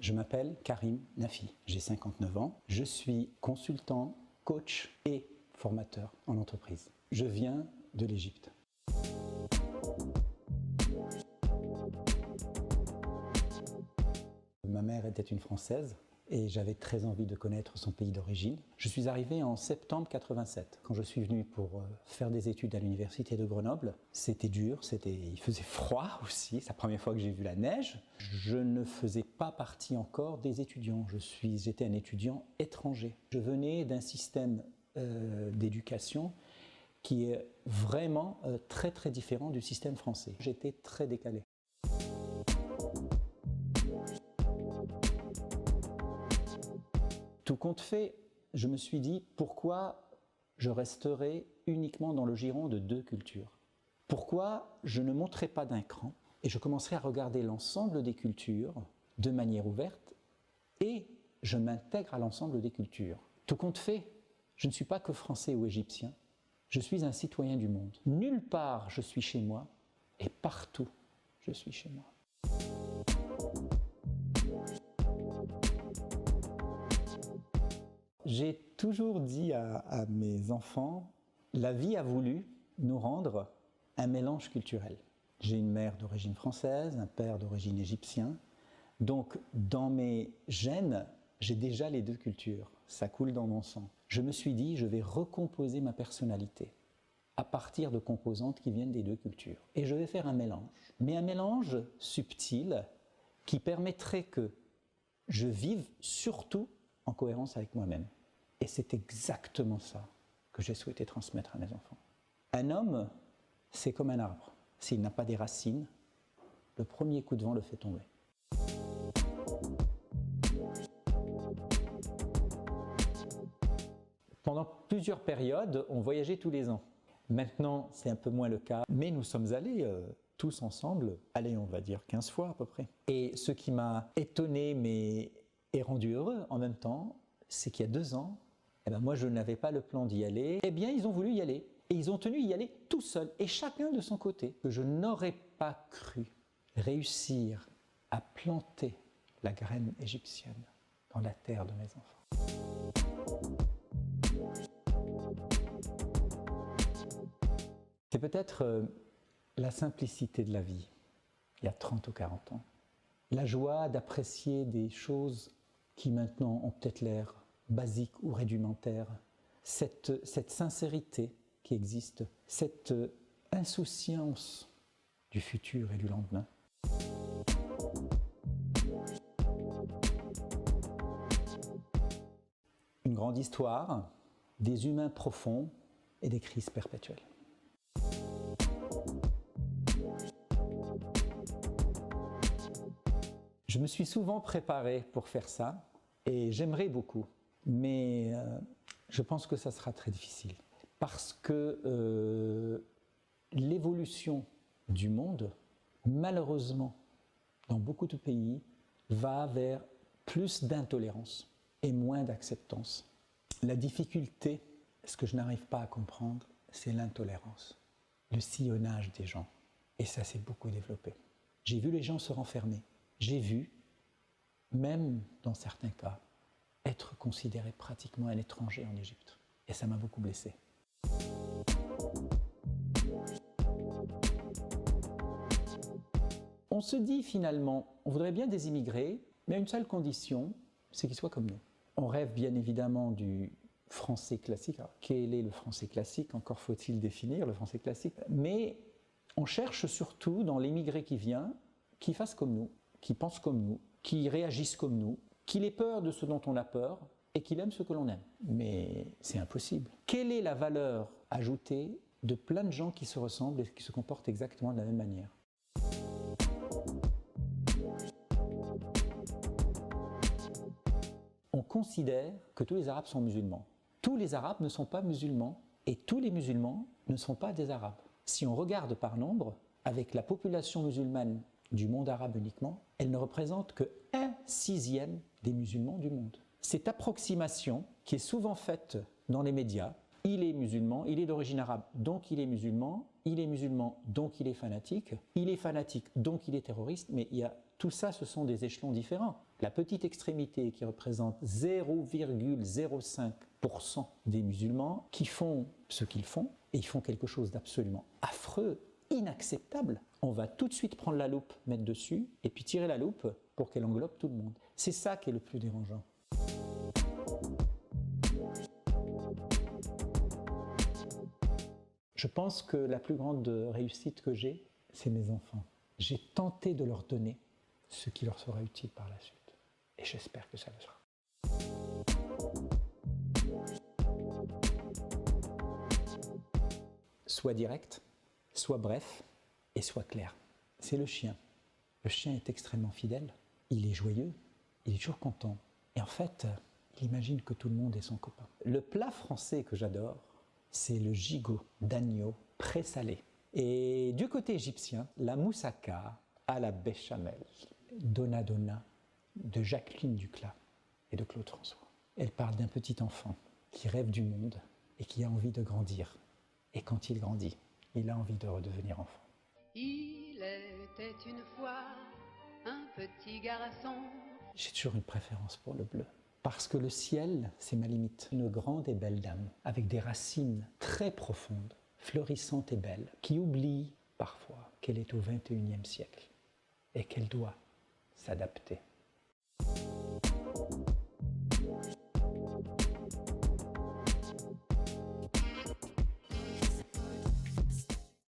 Je m'appelle Karim Nafi, j'ai 59 ans, je suis consultant, coach et formateur en entreprise. Je viens de l'Égypte. Ma mère était une Française et j'avais très envie de connaître son pays d'origine. Je suis arrivé en septembre 87. Quand je suis venu pour faire des études à l'université de Grenoble, c'était dur, il faisait froid aussi, c'est la première fois que j'ai vu la neige. Je ne faisais pas partie encore des étudiants, j'étais un étudiant étranger. Je venais d'un système d'éducation qui est vraiment très différent du système français. J'étais très décalé. Tout compte fait, je me suis dit pourquoi je resterai uniquement dans le giron de deux cultures. Pourquoi je ne monterai pas d'un cran et je commencerai à regarder l'ensemble des cultures de manière ouverte et je m'intègre à l'ensemble des cultures. Tout compte fait, je ne suis pas que français ou égyptien, je suis un citoyen du monde. Nulle part je suis chez moi et partout je suis chez moi. J'ai toujours dit à mes enfants, la vie a voulu nous rendre un mélange culturel. J'ai une mère d'origine française, un père d'origine égyptien, donc dans mes gènes, j'ai déjà les deux cultures, ça coule dans mon sang. Je me suis dit, je vais recomposer ma personnalité à partir de composantes qui viennent des deux cultures. Et je vais faire un mélange, mais un mélange subtil qui permettrait que je vive surtout en cohérence avec moi-même. Et c'est exactement ça que j'ai souhaité transmettre à mes enfants. Un homme, c'est comme un arbre. S'il n'a pas des racines, le premier coup de vent le fait tomber. Pendant plusieurs périodes, on voyageait tous les ans. Maintenant, c'est un peu moins le cas, mais nous sommes allés tous ensemble, on va dire 15 fois à peu près. Et ce qui m'a étonné, mais et rendu heureux en même temps, c'est qu'il y a 2 ans, moi je n'avais pas le plan d'y aller, eh bien ils ont voulu y aller. Et ils ont tenu y aller tout seuls, et chacun de son côté. Que je n'aurais pas cru réussir à planter la graine égyptienne dans la terre de mes enfants. C'est peut-être la simplicité de la vie, il y a 30 ou 40 ans. La joie d'apprécier des choses qui maintenant ont peut-être l'air basiques ou rudimentaires. Cette sincérité qui existe, cette insouciance du futur et du lendemain. Une grande histoire, des humains profonds et des crises perpétuelles. Je me suis souvent préparé pour faire ça et j'aimerais beaucoup, mais je pense que ça sera très difficile parce que l'évolution du monde, malheureusement, dans beaucoup de pays, va vers plus d'intolérance et moins d'acceptance. La difficulté, ce que je n'arrive pas à comprendre, c'est l'intolérance, le sillonnage des gens. Et ça s'est beaucoup développé. J'ai vu les gens se renfermer. J'ai vu, même dans certains cas, être considéré pratiquement un étranger en Égypte. Et ça m'a beaucoup blessé. On se dit finalement, on voudrait bien des immigrés, mais à une seule condition, c'est qu'ils soient comme nous. On rêve bien évidemment du français classique. Alors, quel est le français classique? Encore faut-il définir le français classique. Mais on cherche surtout dans l'immigré qui vient, qui fasse comme nous, qui pense comme nous, qui réagisse comme nous, qu'il ait peur de ce dont on a peur et qu'il aime ce que l'on aime. Mais c'est impossible. Quelle est la valeur ajoutée de plein de gens qui se ressemblent et qui se comportent exactement de la même manière? On considère que tous les Arabes sont musulmans. Tous les Arabes ne sont pas musulmans et tous les musulmans ne sont pas des Arabes. Si on regarde par nombre, avec la population musulmane du monde arabe uniquement, elle ne représente que 1/6 des musulmans du monde. Cette approximation qui est souvent faite dans les médias, il est musulman, il est d'origine arabe, donc il est musulman, il est musulman, donc il est fanatique, donc il est terroriste, mais tout ça, ce sont des échelons différents. La petite extrémité qui représente 0,05% des musulmans qui font ce qu'ils font, et ils font quelque chose d'absolument affreux, inacceptable. On va tout de suite prendre la loupe, mettre dessus, et puis tirer la loupe pour qu'elle englobe tout le monde. C'est ça qui est le plus dérangeant. Je pense que la plus grande réussite que j'ai, c'est mes enfants. J'ai tenté de leur donner ce qui leur sera utile par la suite. Et j'espère que ça le sera. Sois direct, sois bref et sois clair. C'est le chien. Le chien est extrêmement fidèle, il est joyeux, il est toujours content. Et en fait, il imagine que tout le monde est son copain. Le plat français que j'adore, c'est le gigot d'agneau présalé. Et du côté égyptien, la moussaka à la béchamel, Donna Donna, de Jacqueline Duclas et de Claude François. Elle parle d'un petit enfant qui rêve du monde et qui a envie de grandir. Et quand il grandit, il a envie de redevenir enfant. Il était une fois un petit garçon. J'ai toujours une préférence pour le bleu. Parce que le ciel, c'est ma limite. Une grande et belle dame, avec des racines très profondes, fleurissantes et belles, qui oublie parfois qu'elle est au XXIe siècle et qu'elle doit s'adapter.